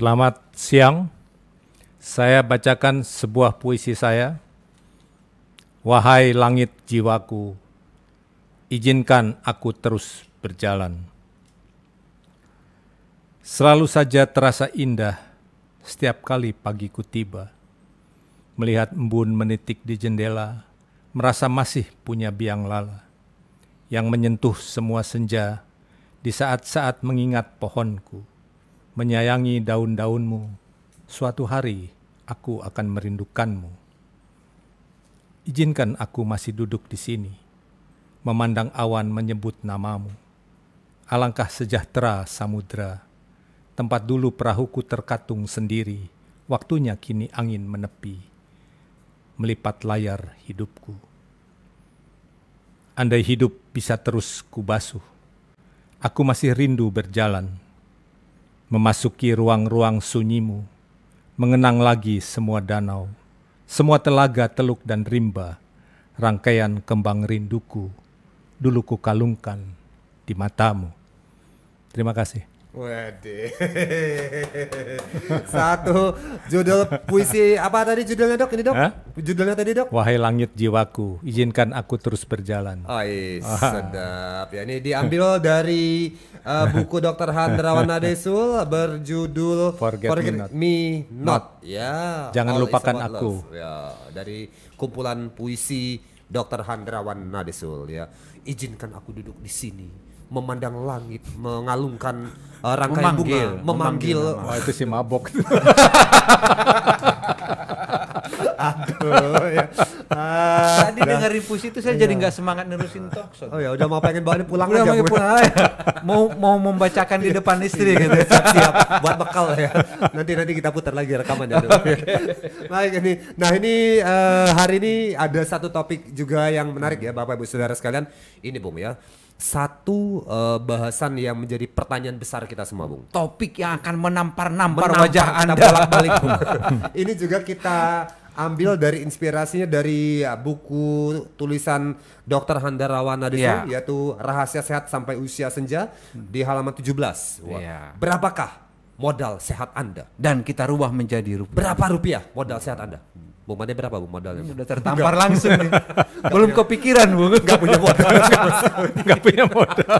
Selamat siang, saya bacakan sebuah puisi saya. Wahai langit jiwaku, izinkan aku terus berjalan. Selalu saja terasa indah setiap kali pagiku tiba. Melihat embun menitik di jendela, merasa masih punya biang lala yang menyentuh semua senja di saat-saat mengingat pohonku. Menyayangi daun-daunmu, suatu hari aku akan merindukanmu. Izinkan aku masih duduk di sini, memandang awan menyebut namamu. Alangkah sejahtera samudra, tempat dulu perahuku terkatung sendiri, waktunya kini angin menepi, melipat layar hidupku. Andai hidup bisa terus kubasuh, aku masih rindu berjalan, memasuki ruang-ruang sunyimu, mengenang lagi semua danau, semua telaga, teluk dan rimba, rangkaian kembang rinduku, dulu ku kalungkan di matamu. Terima kasih. Waduh. Satu judul puisi apa tadi judulnya Dok? Ini Dok? Hah? Judulnya tadi Dok? Wahai langit jiwaku, izinkan aku terus berjalan. Sedap ya. Ini diambil dari buku Dr. Hendrawan Nadesul berjudul Forget Me Not. Ya. Jangan All lupakan is About aku. Love. Ya, dari kumpulan puisi Dr. Hendrawan Nadesul ya. Izinkan aku duduk di sini, memandang langit, mengalungkan rangkaian bunga, memanggil. Oh, itu si mabok. Aduh ya. Tadi dengerin puisi itu saya jadi nggak semangat nerusin talkshow. Oh ya udah mau pengen bawa pulang Udah aja. mau pulang aja. mau membacakan di depan istri gitu. Siap buat bekal ya. Nanti kita putar lagi rekamannya dulu. Baik ini. Nah ini hari ini ada satu topik juga yang menarik ya Bapak Ibu Saudara sekalian. Ini Bung ya. Satu bahasan yang menjadi pertanyaan besar kita semua Bung. Topik yang akan menampar wajah Anda. Bolak-balik, Bung. Ini juga kita ambil dari inspirasinya dari buku tulisan Dr. Hendrawan Nadesul yaitu Rahasia Sehat Sampai Usia Senja di halaman 17. Wah. Berapakah modal sehat Anda? Dan kita rubah menjadi rupiah. Berapa rupiah modal sehat Anda? Bung Made berapa Bung modalnya? Udah tertampar langsung nih. Belum kepikiran Bung. Gak punya modal. Gak punya modal.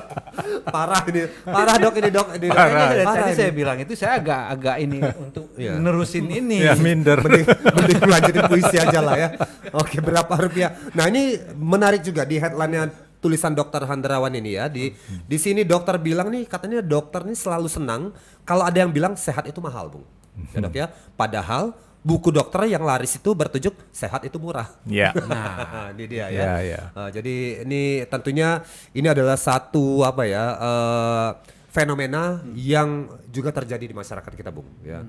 Parah ini. Parah Dok ini Dok. Ini Dari parah tadi ini. saya bilang itu saya agak ini untuk nerusin ini. Ya minder. Mending lanjutin puisi aja lah ya. Oke, berapa rupiah? Nah ini menarik juga di headline-nya tulisan Dr. Hendrawan ini ya. Di sini dokter bilang nih, katanya dokter ini selalu senang kalau ada yang bilang sehat itu mahal Bung. Ya Dok ya. Padahal buku dokter yang laris itu bertujuk sehat itu murah. Ya. Nah, ini dia ya. Ya. Jadi ini tentunya ini adalah satu apa ya fenomena yang juga terjadi di masyarakat kita Bung. Ya.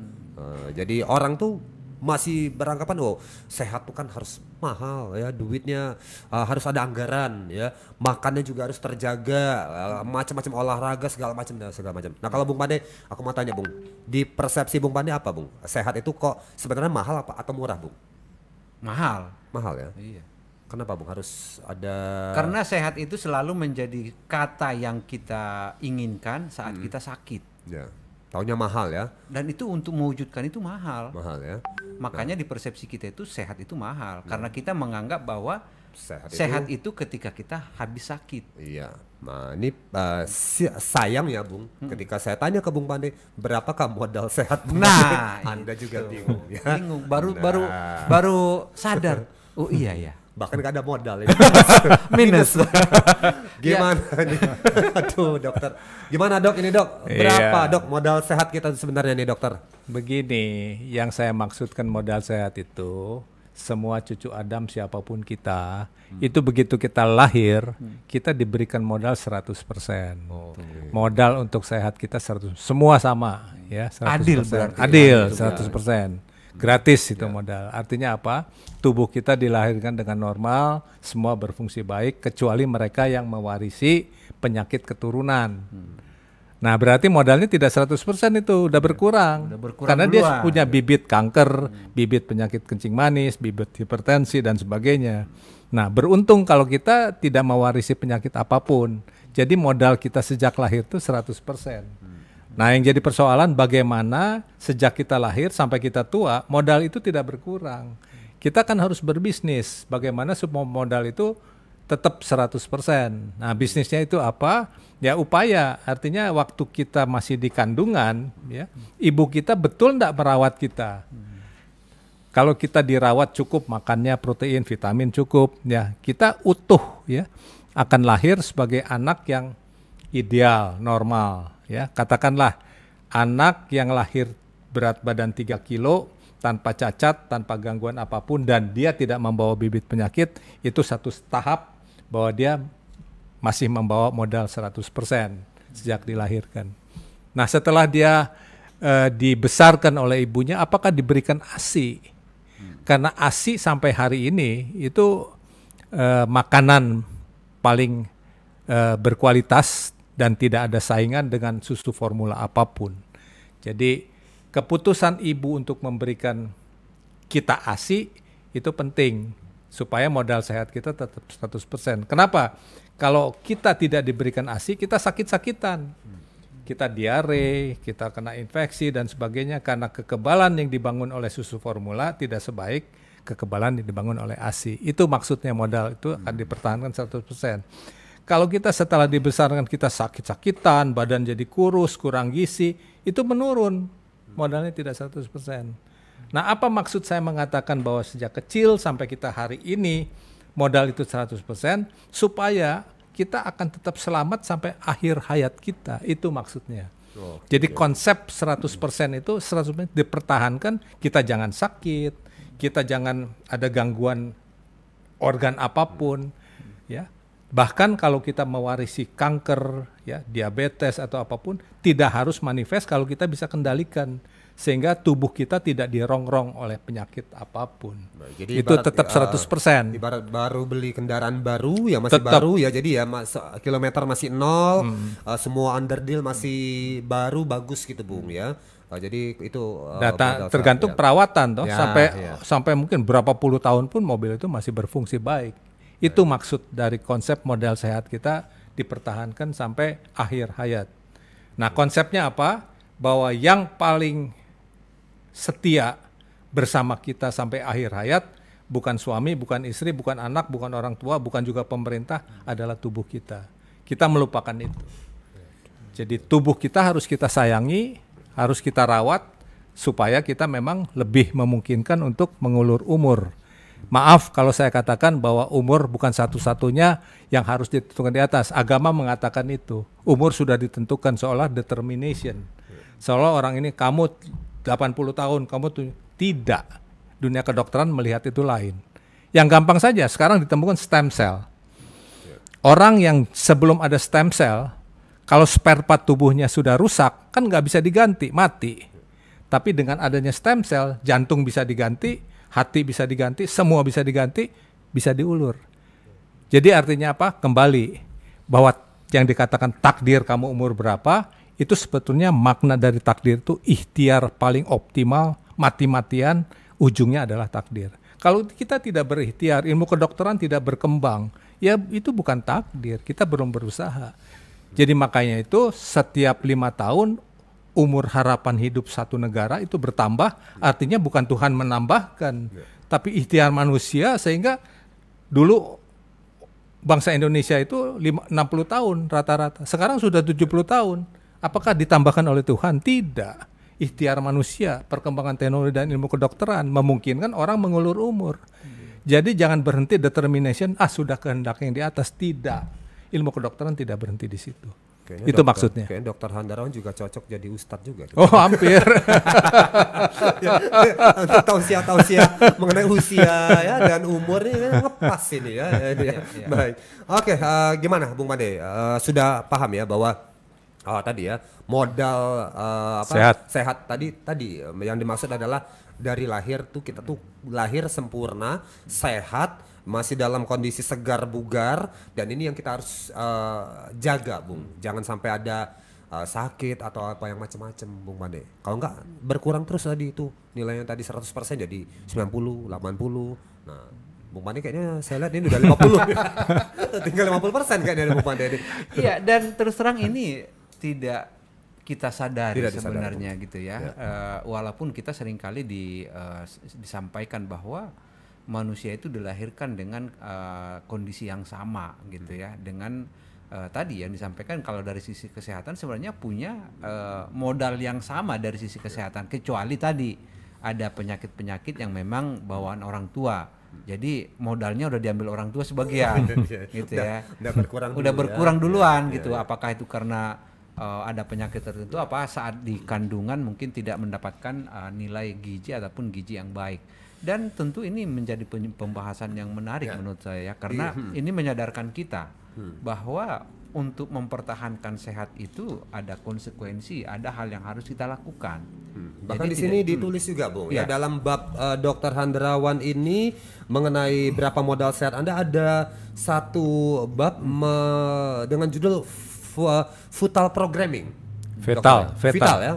Jadi orang tuh masih beranggapan sehat tuh kan harus mahal ya, duitnya harus ada anggaran ya, makannya juga harus terjaga, macam-macam olahraga segala macam. Nah kalau Bung Pande, aku mau tanya Bung, di persepsi Bung Pande apa Bung? Sehat itu kok sebenarnya mahal apa atau murah Bung? Mahal Ya. Iya. Kenapa Bung harus ada? Karena sehat itu selalu menjadi kata yang kita inginkan saat kita sakit. Ya. Taunya mahal ya. Dan itu untuk mewujudkan itu mahal. Mahal ya. Makanya di persepsi kita itu sehat itu mahal karena kita menganggap bahwa sehat itu ketika kita habis sakit. Iya. Nah ini sayang ya Bung, ketika saya tanya ke Bung Pande berapakah modal sehat Bung Nah, Anda juga bingung ya. Bingung, baru sadar. Oh iya ya. Bahkan gak ada modal ini. Minus. Gimana nih? Aduh dokter. Gimana Dok ini Dok? Berapa Dok modal sehat kita sebenarnya nih dokter? Begini, yang saya maksudkan modal sehat itu, semua cucu Adam siapapun kita, itu begitu kita lahir, kita diberikan modal 100%. Modal untuk sehat kita 100%. Semua sama ya, 100%. Adil berarti. Adil, 100%. Gratis itu modal. Artinya apa? Tubuh kita dilahirkan dengan normal, semua berfungsi baik, kecuali mereka yang mewarisi penyakit keturunan. Nah berarti modalnya tidak 100% itu, udah berkurang. Karena dia punya bibit kanker, bibit penyakit kencing manis, bibit hipertensi dan sebagainya. Nah beruntung kalau kita tidak mewarisi penyakit apapun. Jadi modal kita sejak lahir itu 100%. Nah, yang jadi persoalan bagaimana sejak kita lahir sampai kita tua, modal itu tidak berkurang. Kita kan harus berbisnis. Bagaimana semua modal itu tetap 100%. Nah, bisnisnya itu apa? Ya upaya. Artinya waktu kita masih di kandungan, ya, ibu kita betul enggak merawat kita. Kalau kita dirawat cukup, makannya protein, vitamin cukup, ya, kita utuh, ya, akan lahir sebagai anak yang ideal, normal. Ya, katakanlah anak yang lahir berat badan 3 kilo tanpa cacat, tanpa gangguan apapun dan dia tidak membawa bibit penyakit, itu satu tahap bahwa dia masih membawa modal 100% sejak dilahirkan. Nah, setelah dia dibesarkan oleh ibunya, apakah diberikan ASI? Karena ASI sampai hari ini itu makanan paling berkualitas dan tidak ada saingan dengan susu formula apapun. Jadi keputusan ibu untuk memberikan kita ASI itu penting supaya modal sehat kita tetap 100%. Kenapa? Kalau kita tidak diberikan ASI, kita sakit-sakitan. Kita diare, kita kena infeksi dan sebagainya karena kekebalan yang dibangun oleh susu formula tidak sebaik kekebalan yang dibangun oleh ASI. Itu maksudnya modal itu akan dipertahankan 100%. Kalau kita setelah dibesarkan kita sakit-sakitan, badan jadi kurus, kurang gizi, itu menurun. Modalnya tidak 100%. Nah, apa maksud saya mengatakan bahwa sejak kecil sampai kita hari ini modal itu 100% supaya kita akan tetap selamat sampai akhir hayat kita. Itu maksudnya. Jadi konsep 100% itu 100% dipertahankan, kita jangan sakit, kita jangan ada gangguan organ apapun, ya. Bahkan kalau kita mewarisi kanker, ya, diabetes atau apapun, tidak harus manifest kalau kita bisa kendalikan. Sehingga tubuh kita tidak dirongrong oleh penyakit apapun. Jadi itu ibarat, tetap 100%. Ibarat baru beli kendaraan baru, ya masih tetap baru ya, jadi ya kilometer masih 0, semua underdeal masih baru, bagus gitu Bung ya. Jadi itu data tergantung perawatan toh, sampai mungkin berapa puluh tahun pun mobil itu masih berfungsi baik. Itu maksud dari konsep modal sehat kita dipertahankan sampai akhir hayat. Nah, konsepnya apa? Bahwa yang paling setia bersama kita sampai akhir hayat bukan suami, bukan istri, bukan anak, bukan orang tua, bukan juga pemerintah, adalah tubuh kita. Kita melupakan itu. Jadi tubuh kita harus kita sayangi, harus kita rawat supaya kita memang lebih memungkinkan untuk mengulur umur. Maaf kalau saya katakan bahwa umur bukan satu-satunya yang harus ditentukan di atas. Agama mengatakan itu. Umur sudah ditentukan seolah determination. Seolah orang ini kamu 80 tahun, kamu tuh tidak. Dunia kedokteran melihat itu lain. Yang gampang saja sekarang ditemukan stem cell. Orang yang sebelum ada stem cell, kalau spare part tubuhnya sudah rusak, kan nggak bisa diganti, mati. Tapi dengan adanya stem cell, jantung bisa diganti, hati bisa diganti, semua bisa diganti, bisa diulur. Jadi artinya apa? Kembali bahwa yang dikatakan takdir kamu umur berapa, itu sebetulnya makna dari takdir itu ikhtiar paling optimal, mati-matian, ujungnya adalah takdir. Kalau kita tidak berikhtiar, ilmu kedokteran tidak berkembang, ya itu bukan takdir, kita belum berusaha. Jadi makanya itu setiap 5 tahun umur harapan hidup satu negara itu bertambah, artinya bukan Tuhan menambahkan, tapi ikhtiar manusia sehingga dulu bangsa Indonesia itu 60 tahun rata-rata, sekarang sudah 70 tahun. Apakah ditambahkan oleh Tuhan? Tidak. Ikhtiar manusia, perkembangan teknologi dan ilmu kedokteran memungkinkan orang mengulur umur. Jadi jangan berhenti determination, sudah kehendak yang di atas, tidak. Ilmu kedokteran tidak berhenti di situ. Kayaknya itu maksudnya. Kayaknya Dokter Handarawan juga cocok jadi ustadz juga. Oh hampir. Tausiah mengenai usia ya dan umur ini ngepas ini ya. Baik. Oke, gimana Bung Made? Sudah paham ya bahwa tadi ya modal sehat tadi yang dimaksud adalah dari lahir tuh kita tuh lahir sempurna, sehat, masih dalam kondisi segar bugar, dan ini yang kita harus jaga Bung, jangan sampai ada sakit atau apa yang macam-macam Bung Made. Kalau enggak berkurang terus tadi itu nilainya tadi 100% jadi 90, 80. Nah Bung Made kayaknya saya lihat ini udah 50 tinggal 50% kayaknya Bung Made. Iya, dan terus terang ini tidak kita sadari Tidak disadari. sebenarnya gitu ya. Walaupun kita seringkali disampaikan bahwa manusia itu dilahirkan dengan kondisi yang sama gitu ya, dengan tadi yang disampaikan kalau dari sisi kesehatan sebenarnya punya modal yang sama dari sisi kesehatan, kecuali tadi ada penyakit-penyakit yang memang bawaan orang tua. Jadi modalnya udah diambil orang tua sebagian gitu ya. Udah berkurang duluan gitu. Apakah itu karena ada penyakit tertentu, apa saat di kandungan mungkin tidak mendapatkan nilai gizi ataupun gizi yang baik. Dan tentu ini menjadi pembahasan yang menarik menurut saya, karena ini menyadarkan kita bahwa untuk mempertahankan sehat itu ada konsekuensi, ada hal yang harus kita lakukan. Bahkan di sini ditulis juga, Bung, ya dalam bab Dr. Handrawan ini mengenai berapa modal sehat Anda, ada satu bab dengan judul fetal programming. Fetal ya.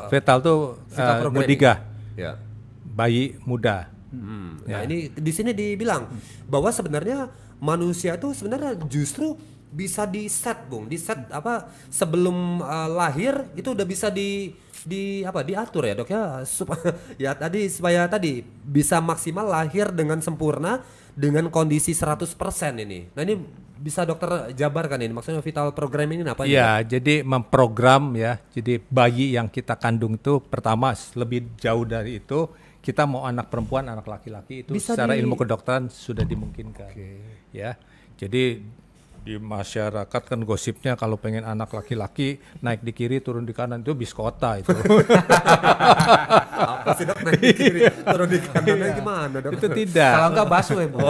Fetal tuh mudigah. Ya. Bayi muda. Nah, ini di sini dibilang bahwa sebenarnya manusia itu sebenarnya justru bisa di-set, Bung. Di-set sebelum lahir itu udah bisa diatur ya, Dok ya. Supaya tadi bisa maksimal lahir dengan sempurna dengan kondisi 100% ini. Nah, ini bisa dokter jabarkan ini maksudnya fetal programming ini apa? Iya, jadi memprogram ya. Jadi bayi yang kita kandung itu pertama lebih jauh dari itu kita mau anak perempuan, anak laki-laki itu bisa secara ilmu kedokteran sudah dimungkinkan. Ya. Jadi di masyarakat kan gosipnya kalau pengen anak laki-laki naik di kiri turun di kanan itu biskota itu. Apa sih, Dok, naik di kiri turun di kanan gimana, Dok? Itu tidak. Kalau enggak busway, Bu.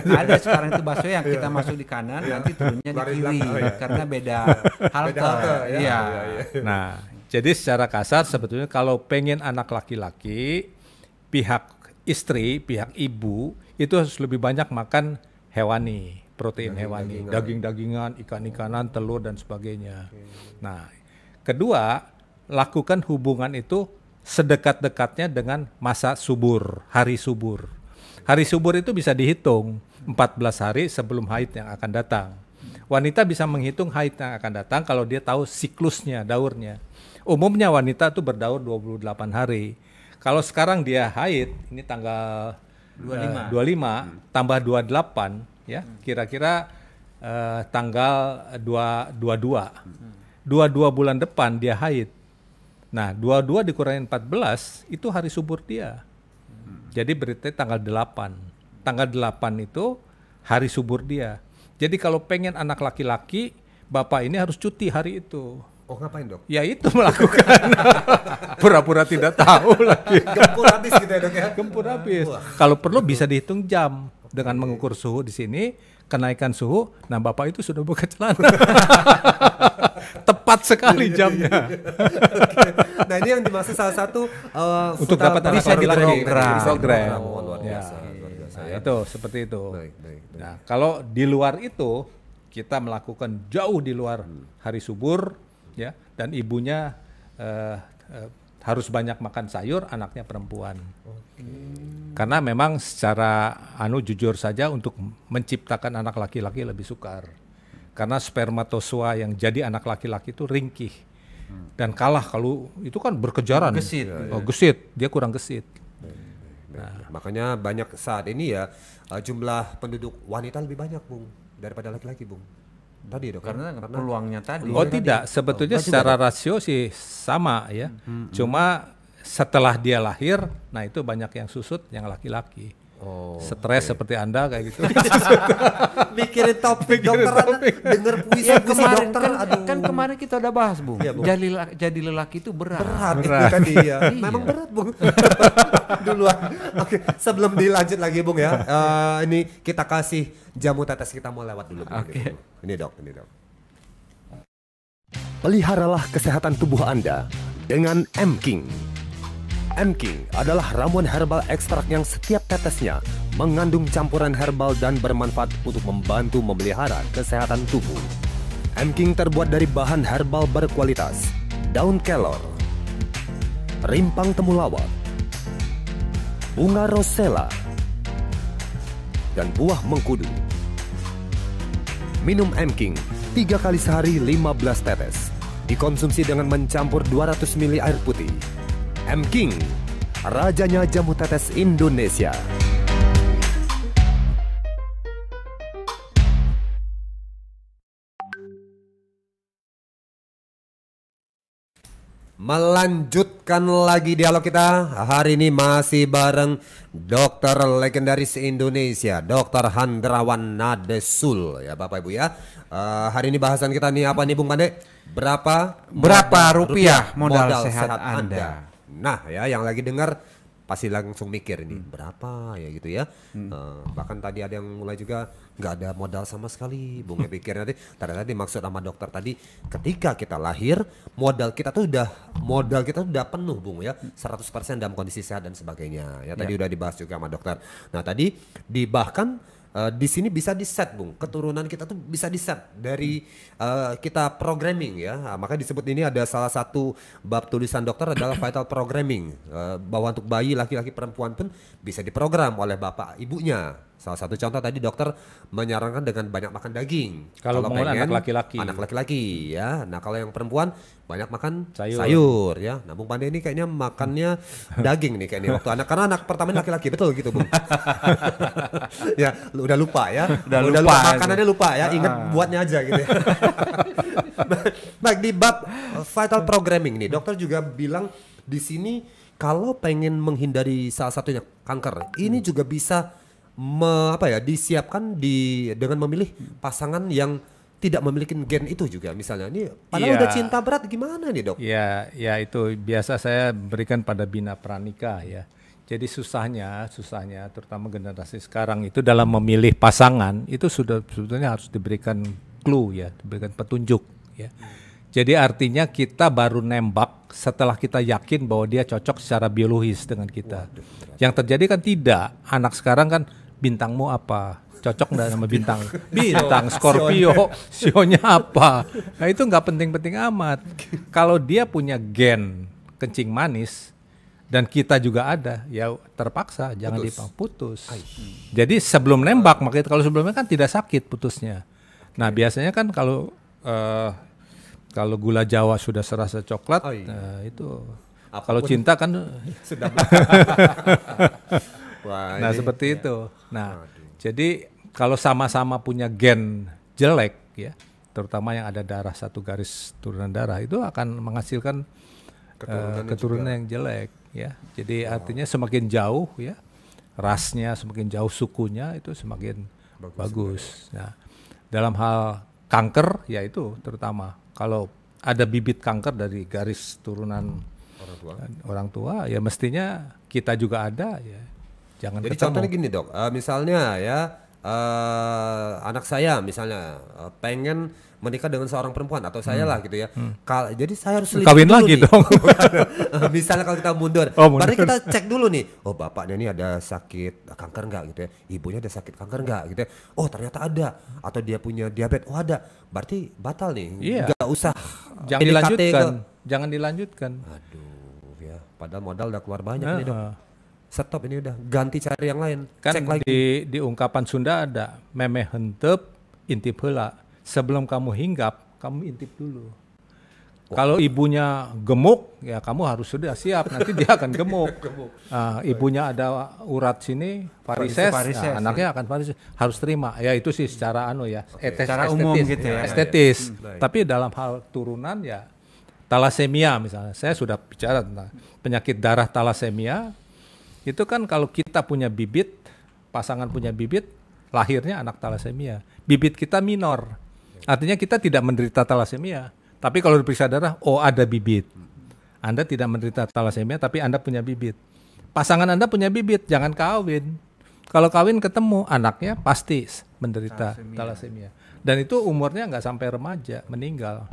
Ada sekarang itu busway yang kita masuk di kanan, nanti turunnya di kiri karena beda halte. Iya. Nah, jadi secara kasar sebetulnya kalau pengen anak laki-laki, pihak istri, pihak ibu itu harus lebih banyak makan hewani, protein hewani, daging-dagingan, ikan-ikanan, telur dan sebagainya. Nah, kedua, lakukan hubungan itu sedekat-dekatnya dengan masa subur, hari subur. Hari subur itu bisa dihitung 14 hari sebelum haid yang akan datang. Wanita bisa menghitung haid yang akan datang kalau dia tahu siklusnya, daurnya. Umumnya wanita itu berdaur 28 hari. Kalau sekarang dia haid, ini tanggal 25 tambah 28 ya, kira-kira tanggal 22. 22 bulan depan dia haid. Nah, 22 dikurangi 14 itu hari subur dia. Jadi berarti tanggal 8. Tanggal 8 itu hari subur dia. Jadi kalau pengen anak laki-laki, bapak ini harus cuti hari itu. Oh, ngapain, Dok? Ya itu melakukan pura-pura tidak tahu lagi. Gempur habis gitu ya, Dok ya. Gempur habis. Kalau perlu bisa dihitung jam dengan mengukur suhu di sini, kenaikan suhu. Nah, bapak itu sudah buka celana. Tepat sekali jamnya. Nah, ini yang dimaksud salah satu untuk dapat anak bisa laki-laki program. Luar Ya. biasa. Nah, itu seperti itu. Baik. Nah, kalau di luar itu kita melakukan jauh di luar hari subur, ya, dan ibunya harus banyak makan sayur, anaknya perempuan. Karena memang secara jujur saja untuk menciptakan anak laki-laki lebih sukar. Karena spermatozoa yang jadi anak laki-laki itu ringkih dan kalah kalau itu kan berkejaran. Gesit. Gesit, dia kurang gesit. Nah, makanya banyak saat ini ya jumlah penduduk wanita lebih banyak, Bung, daripada laki-laki, Bung. Tadi, Dok, karena peluangnya tadi. Oh tidak, sebetulnya secara rasio sih sama ya. Cuma setelah dia lahir, nah itu banyak yang susut yang laki-laki. Stres seperti Anda kayak gitu. Mikirin topik dokter, denger puisi kemarin dokter. kan kemarin kita udah bahas, Bung. Iya, Bung. Jadi lelaki itu berat. Itu tadi ya. Memang berat, Bung. Duluan. Oke, sebelum dilanjut lagi, Bung ya. Ini kita kasih jamu tetes, kita mau lewat dulu. Oke. Ini dok. Peliharalah kesehatan tubuh Anda dengan M-King. M-King adalah ramuan herbal ekstrak yang setiap tetesnya mengandung campuran herbal dan bermanfaat untuk membantu memelihara kesehatan tubuh. M-King terbuat dari bahan herbal berkualitas, daun kelor, rimpang temulawak, bunga rosella, dan buah mengkudu. Minum M-King 3 kali sehari 15 tetes. dikonsumsi dengan mencampur 200 ml air putih. M-King, rajanya jamu tetes Indonesia. Melanjutkan lagi dialog kita. Hari ini masih bareng dokter legendaris Indonesia, Dr. Handrawan Nadesul ya Bapak Ibu ya. Hari ini bahasan kita nih apa nih Bung Pande? Berapa rupiah modal sehat Anda? Nah ya, yang lagi dengar pasti langsung mikir ini berapa ya gitu ya. Bahkan tadi ada yang mulai juga nggak ada modal sama sekali. Bung pikir nanti ternyata dimaksud sama dokter tadi, ketika kita lahir modal kita tuh udah penuh Bung ya, 100% dalam kondisi sehat dan sebagainya ya. Tadi udah dibahas juga sama dokter. Nah tadi bahkan di sini bisa di-set Bung, keturunan kita tuh bisa di-set dari kita programming ya. Makanya disebut ini ada salah satu bab tulisan dokter adalah vital programming, bahwa untuk bayi laki-laki perempuan pun bisa diprogram oleh bapak ibunya. Salah satu contoh tadi dokter menyarankan dengan banyak makan daging. Kalau pengen anak laki-laki ya. Nah kalau yang perempuan banyak makan sayur ya. Nah Bung Pande ini kayaknya makannya daging nih kayaknya waktu anak, karena anak pertama laki-laki, betul gitu Bung? Ya udah lupa ya. Udah lupa makanannya lupa ya, ingat buatnya aja gitu ya. Baik, di bab vital programming nih dokter juga bilang di sini kalau pengen menghindari salah satunya kanker, ini juga bisa disiapkan dengan memilih pasangan yang tidak memiliki gen itu juga misalnya. Ini padahal udah cinta berat gimana nih dok? Ya itu biasa saya berikan pada bina pranikah ya. Jadi susahnya terutama generasi sekarang itu dalam memilih pasangan itu sebetulnya harus diberikan clue ya, diberikan petunjuk ya. Jadi artinya kita baru nembak setelah kita yakin bahwa dia cocok secara biologis dengan kita. Yang terjadi kan tidak. Anak sekarang kan bintangmu apa? Cocok nggak sama bintang Scorpio? Sionya apa? Nah itu nggak penting-penting amat. Kalau dia punya gen kencing manis dan kita juga ada, ya terpaksa jangan putus. Jadi sebelum nembak, makanya kalau sebelumnya kan tidak sakit putusnya. Nah biasanya kan kalau gula Jawa sudah serasa coklat, nah itu kalau cinta kan sudah. Wah, nah seperti itu. Nah jadi kalau sama-sama punya gen jelek ya, terutama yang ada darah satu garis turunan darah, itu akan menghasilkan keturunan yang jelek ya. Jadi artinya semakin jauh ya rasnya, semakin jauh sukunya itu semakin bagus. Nah dalam hal kanker ya itu terutama kalau ada bibit kanker dari garis turunan orang tua ya mestinya kita juga ada ya. Jangan jadi ketemu. Contohnya gini dok, misalnya ya anak saya misalnya pengen menikah dengan seorang perempuan atau saya lah gitu ya. Jadi saya harus kawin lagi dong. Misalnya kalau kita mundur, berarti kita cek dulu nih. Oh bapaknya ini ada sakit kanker enggak gitu ya. Ibunya ada sakit kanker enggak gitu ya. Oh ternyata ada. Atau dia punya diabetes. Oh ada. Berarti batal nih. Iya. Enggak usah. Jangan dilanjutkan. Aduh ya. Padahal modal udah keluar banyak nih dok. Stop ini udah, ganti cari yang lain. Kan cek lagi. Di ungkapan Sunda ada memeh hentep intip heula. Sebelum kamu hinggap, kamu intip dulu. Kalau ibunya gemuk, ya kamu harus sudah siap. Nanti dia akan gemuk. Ibunya ada urat sini, varises, anaknya akan varises. Harus terima. Ya itu sih secara secara umum gitu ya. Estetis. Tapi dalam hal turunan ya talasemia misalnya. Saya sudah bicara tentang penyakit darah talasemia. Itu kan kalau kita punya bibit, pasangan punya bibit, lahirnya anak talasemia. Bibit kita minor, artinya kita tidak menderita talasemia. Tapi kalau diperiksa darah, ada bibit. Anda tidak menderita talasemia, tapi Anda punya bibit. Pasangan Anda punya bibit, jangan kawin. Kalau kawin ketemu, anaknya pasti menderita talasemia. Dan itu umurnya nggak sampai remaja, meninggal.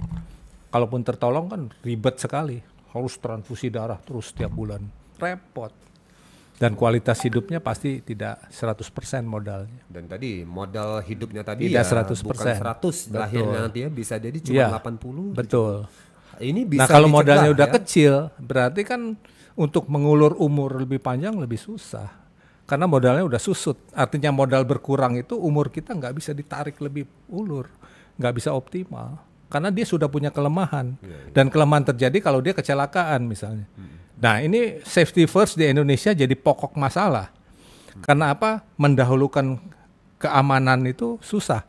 Kalaupun tertolong kan ribet sekali, harus transfusi darah terus setiap bulan, repot. Dan kualitas hidupnya pasti tidak 100% modalnya. Dan tadi modal hidupnya tadi tidak ya 100%. Bukan 100, lahirnya nanti ya bisa jadi cuma 80. Betul. Ini bisa kalau modalnya udah ya? kecil, berarti kan untuk mengulur umur lebih panjang lebih susah. Karena modalnya udah susut. Artinya modal berkurang itu umur kita nggak bisa ditarik lebih ulur, nggak bisa optimal. karena dia sudah punya kelemahan dan kelemahan terjadi kalau dia kecelakaan misalnya. Nah ini safety first di Indonesia jadi pokok masalah. Karena apa? Mendahulukan keamanan itu susah.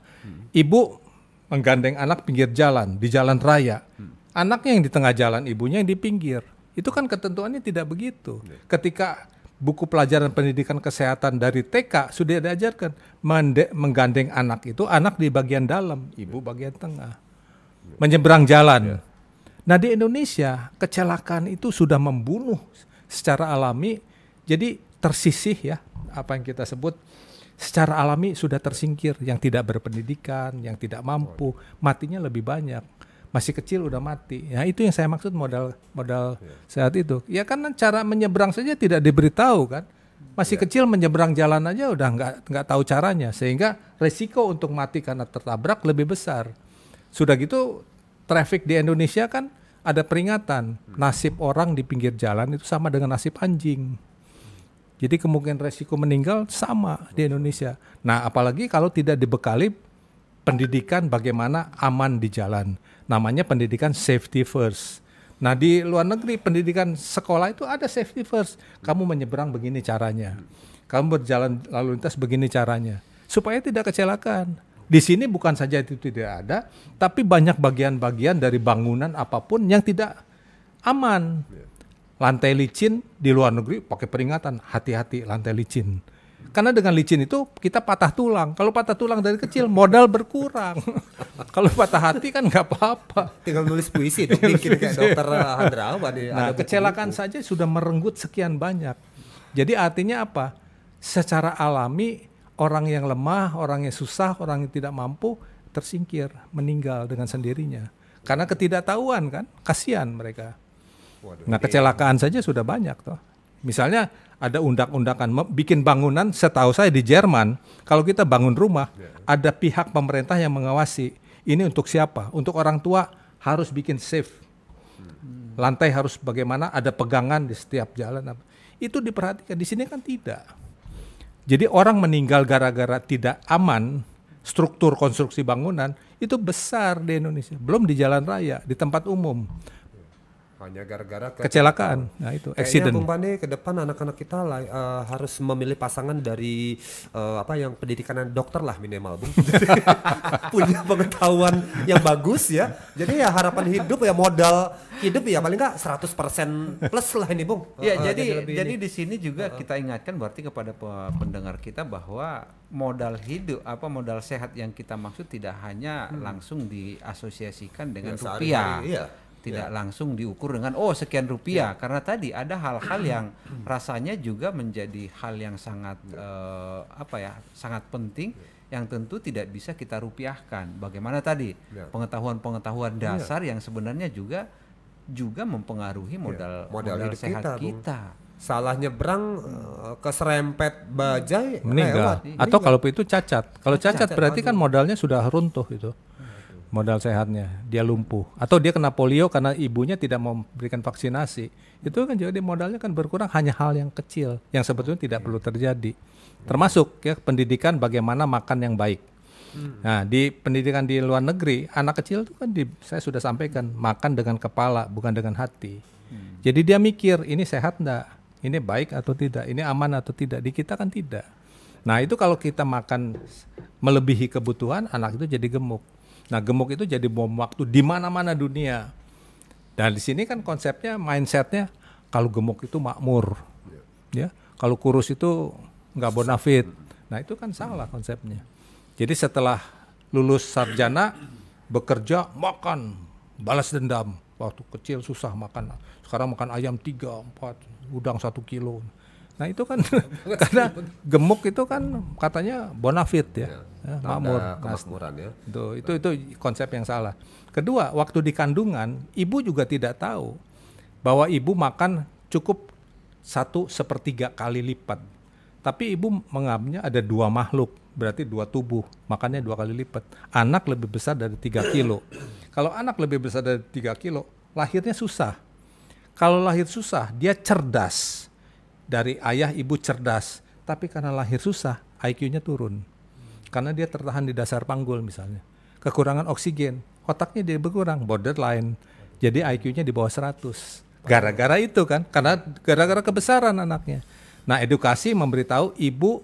Ibu menggandeng anak pinggir jalan, di jalan raya. Anaknya yang di tengah jalan, ibunya yang di pinggir. Itu kan ketentuannya tidak begitu. Ketika buku pelajaran pendidikan kesehatan dari TK sudah diajarkan menggandeng anak itu, anak di bagian dalam, ibu bagian tengah. Menyeberang jalan. Nah di Indonesia kecelakaan itu sudah membunuh secara alami, jadi tersisih ya, apa yang kita sebut secara alami sudah tersingkir, yang tidak berpendidikan, yang tidak mampu, matinya lebih banyak. Masih kecil udah mati. Ya itu yang saya maksud modal sehat itu. Ya kan cara menyeberang saja tidak diberitahu kan. Masih kecil menyeberang jalan aja udah nggak tahu caranya, sehingga resiko untuk mati karena tertabrak lebih besar. Sudah gitu traffic di Indonesia kan ada peringatan, nasib orang di pinggir jalan itu sama dengan nasib anjing. Jadi kemungkinan resiko meninggal sama di Indonesia. Nah apalagi kalau tidak dibekali pendidikan bagaimana aman di jalan. Namanya pendidikan safety first. Nah di luar negeri pendidikan sekolah itu ada safety first. Kamu menyeberang begini caranya. Kamu berjalan lalu lintas begini caranya. Supaya tidak kecelakaan. Di sini bukan saja itu tidak ada, tapi banyak bagian-bagian dari bangunan apapun yang tidak aman. Lantai licin di luar negeri pakai peringatan, hati-hati lantai licin. Karena dengan licin itu kita patah tulang. Kalau patah tulang dari kecil modal berkurang. Kalau patah hati kan nggak apa-apa. Tinggal nulis puisi dong, bikin kayak Dokter Handrawan. Nah kecelakaan saja sudah merenggut sekian banyak. Jadi artinya apa? Secara alami orang yang lemah, orang yang susah, orang yang tidak mampu tersingkir, meninggal dengan sendirinya. Karena ketidaktahuan kan, kasihan mereka. Nah kecelakaan saja sudah banyak toh. Misalnya ada undang-undangan bikin bangunan, setahu saya di Jerman, kalau kita bangun rumah, ada pihak pemerintah yang mengawasi. Ini untuk siapa? Untuk orang tua harus bikin safe. Lantai harus bagaimana, ada pegangan di setiap jalan. Itu diperhatikan, di sini kan tidak. Jadi orang meninggal gara-gara tidak aman, struktur konstruksi bangunan, itu besar di Indonesia. Belum di jalan raya, di tempat umum. Hanya gara-gara kecelakaan. Nah itu accident. Kayaknya Bung Pandi ke depan anak-anak kita harus memilih pasangan dari yang pendidikan dokter lah minimal, Bung. Punya pengetahuan yang bagus ya. Jadi ya harapan hidup ya, modal hidup ya paling nggak 100% plus lah ini, Bung. Ya jadi di sini juga kita ingatkan berarti kepada pendengar kita bahwa modal hidup modal sehat yang kita maksud tidak hanya langsung diasosiasikan dengan rupiah. Tidak langsung diukur dengan sekian rupiah, karena tadi ada hal-hal yang rasanya juga menjadi hal yang sangat sangat penting yang tentu tidak bisa kita rupiahkan. Bagaimana tadi pengetahuan-pengetahuan dasar yang sebenarnya juga mempengaruhi modal sehat kita. Salah nyebrang keserempet bajai meninggal. Atau kalau itu cacat. Kalau cacat berarti kan modalnya sudah runtuh itu. Modal sehatnya, dia lumpuh. Atau dia kena polio karena ibunya tidak memberikan vaksinasi. Itu kan jadi modalnya kan berkurang, hanya hal yang kecil yang sebetulnya tidak perlu terjadi. Termasuk ya pendidikan bagaimana makan yang baik. Nah di pendidikan di luar negeri, anak kecil itu kan saya sudah sampaikan, makan dengan kepala bukan dengan hati. Jadi dia mikir ini sehat enggak, ini baik atau tidak, ini aman atau tidak. Di kita kan tidak. Nah itu kalau kita makan melebihi kebutuhan, anak itu jadi gemuk. Nah gemuk itu jadi bom waktu di mana-mana dunia. Dan di sini kan konsepnya, mindsetnya kalau gemuk itu makmur, ya. Kalau kurus itu nggak bonafit. Nah itu kan salah konsepnya. Jadi setelah lulus sarjana bekerja makan, balas dendam. Waktu kecil susah makan, sekarang makan ayam 3, 4, udang 1 kilo. Nah itu kan karena gemuk itu kan katanya bonafit ya. Makmur, kemakmuran ya. Itu konsep yang salah. Kedua, waktu di kandungan, ibu juga tidak tahu bahwa ibu makan cukup 1/3 kali lipat. Tapi ibu menganggapnya ada 2 makhluk, berarti 2 tubuh, makannya 2 kali lipat. Anak lebih besar dari 3 kilo. Kalau anak lebih besar dari 3 kilo, lahirnya susah. Kalau lahir susah, dia cerdas. Dari ayah ibu cerdas, tapi karena lahir susah, IQ-nya turun. Karena dia tertahan di dasar panggul misalnya. Kekurangan oksigen, otaknya dia berkurang, borderline. Jadi IQ-nya di bawah 100. Gara-gara itu kan, karena gara-gara kebesaran anaknya. Nah, edukasi memberitahu ibu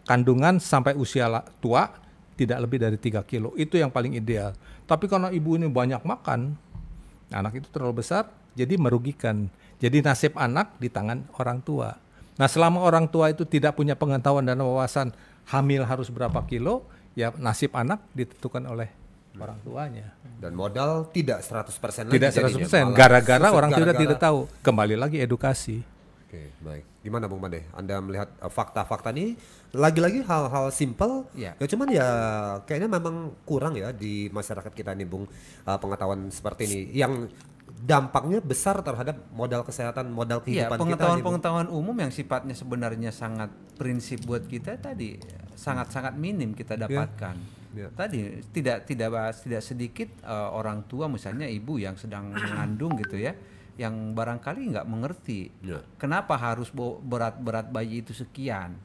kandungan sampai usia tua tidak lebih dari 3 kilo. Itu yang paling ideal. Tapi karena ibu ini banyak makan, anak itu terlalu besar, jadi merugikan. Jadi nasib anak di tangan orang tua. Nah, selama orang tua itu tidak punya pengetahuan dan wawasan hamil harus berapa kilo, ya nasib anak ditentukan oleh orang tuanya. Dan modal tidak 100% lagi. Tidak 100%, gara-gara orang tua tidak tahu. Kembali lagi edukasi. Oke, baik. Gimana Bung Made? Anda melihat fakta-fakta ini lagi-lagi hal-hal simpel, ya cuman ya kayaknya memang kurang ya di masyarakat kita nih Bung, pengetahuan seperti ini yang dampaknya besar terhadap modal kesehatan, modal kehidupan kita. Pengetahuan umum yang sifatnya sebenarnya sangat prinsip buat kita tadi sangat-sangat minim kita dapatkan. Tadi tidak sedikit orang tua misalnya ibu yang sedang mengandung gitu ya, yang barangkali nggak mengerti kenapa harus berat bayi itu sekian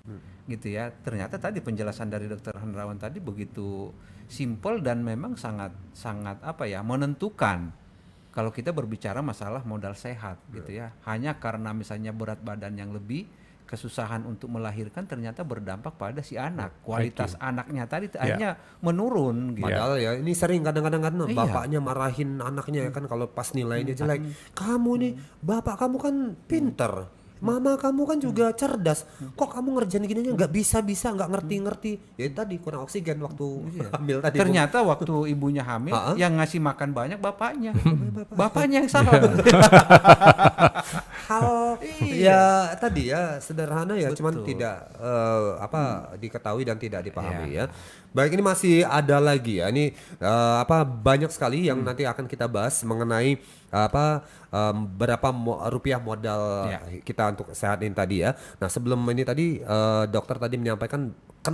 gitu ya. Ternyata tadi penjelasan dari Dr. Hendrawan tadi begitu simpel dan memang sangat menentukan kalau kita berbicara masalah modal sehat gitu ya. Hanya karena misalnya berat badan yang lebih, kesusahan untuk melahirkan ternyata berdampak pada si anak. Kualitas anaknya tadi akhirnya menurun gitu. Padahal ya ini sering kadang-kadang kan bapaknya marahin anaknya ya kan kalau pas nilainya jelek. Kamu nih, bapak kamu kan pinter. Mama kamu kan juga cerdas. Kok kamu ngerjain gininya nggak bisa, nggak ngerti. Ya tadi kurang oksigen waktu hamil tadi. Ternyata waktu ibunya hamil yang ngasih makan banyak bapaknya. Bapaknya yang salah. Hal ya tadi ya sederhana ya, cuman tidak diketahui dan tidak dipahami ya. Baik, ini masih ada lagi ya. Ini banyak sekali yang nanti akan kita bahas mengenai berapa rupiah modal kita untuk sehat ini tadi ya. Nah, sebelum ini tadi dokter tadi menyampaikan kan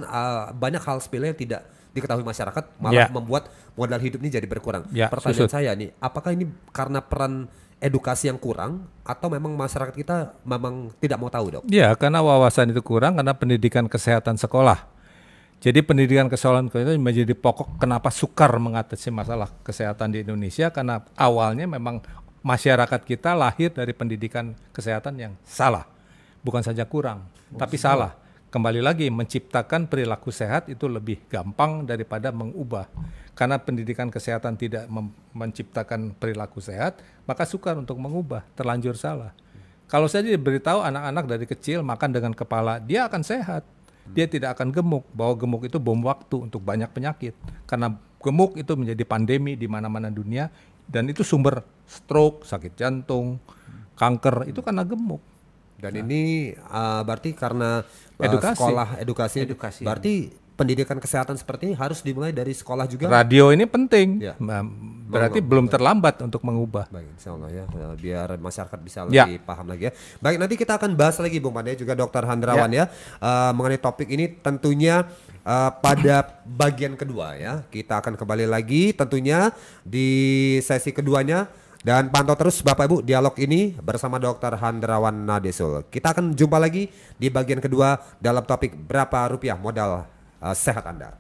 banyak hal sepele yang tidak diketahui masyarakat malah membuat modal hidup ini jadi berkurang. Pertanyaan saya nih, apakah ini karena peran edukasi yang kurang atau memang masyarakat kita memang tidak mau tahu, Dok? Ya, karena wawasan itu kurang karena pendidikan kesehatan sekolah. Jadi pendidikan kesehatan itu menjadi pokok kenapa sukar mengatasi masalah kesehatan di Indonesia, karena awalnya memang masyarakat kita lahir dari pendidikan kesehatan yang salah. Bukan saja kurang, tapi salah. Kembali lagi, menciptakan perilaku sehat itu lebih gampang daripada mengubah. Karena pendidikan kesehatan tidak menciptakan perilaku sehat, maka sukar untuk mengubah, terlanjur salah. Kalau saja diberitahu anak-anak dari kecil makan dengan kepala, dia akan sehat. Dia tidak akan gemuk, bahwa gemuk itu bom waktu untuk banyak penyakit. Karena gemuk itu menjadi pandemi di mana-mana dunia, dan itu sumber stroke, sakit jantung, kanker, itu karena gemuk. Dan ini berarti karena edukasi. Sekolah edukasi. Berarti pendidikan kesehatan seperti ini harus dimulai dari sekolah juga. Radio ini penting, berarti belum terlambat untuk mengubah. Baik, insya Allah ya, biar masyarakat bisa lebih paham lagi ya. Baik, nanti kita akan bahas lagi Bung Made juga Dr. Hendrawan ya mengenai topik ini tentunya pada bagian kedua ya. Kita akan kembali lagi tentunya di sesi keduanya. Dan pantau terus Bapak Ibu dialog ini bersama Dr. Hendrawan Nadesul. Kita akan jumpa lagi di bagian kedua dalam topik berapa rupiah modal sehat Anda.